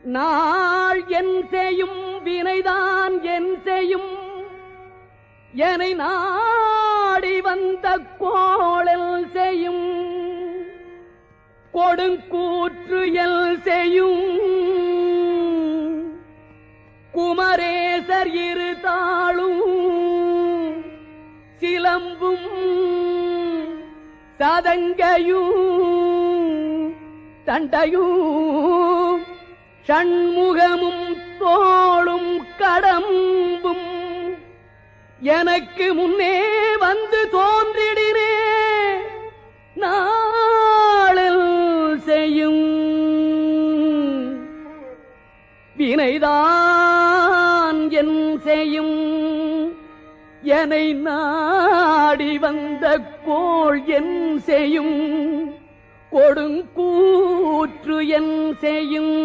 நாள் என் செய்யும் வினைதான் என் செய்யும் என்னை நாடி வந்த கோளல் செய்யும் கொடுங்கூற்று எல் செய்யும் குமரேசர் இரு தாளும் சிலம்பும் சதங்கையும் தண்டையும் ஷண்முகமும் தோளும் கடம்பும் எனக்கு முன்னே வந்து தோன்றிடினே நாளில் செய்யும் வினைதான் என் செய்யும் என்னை நாடி வந்த கோள் என் செய்யும் கொடுங்கூற்று என் செய்யும்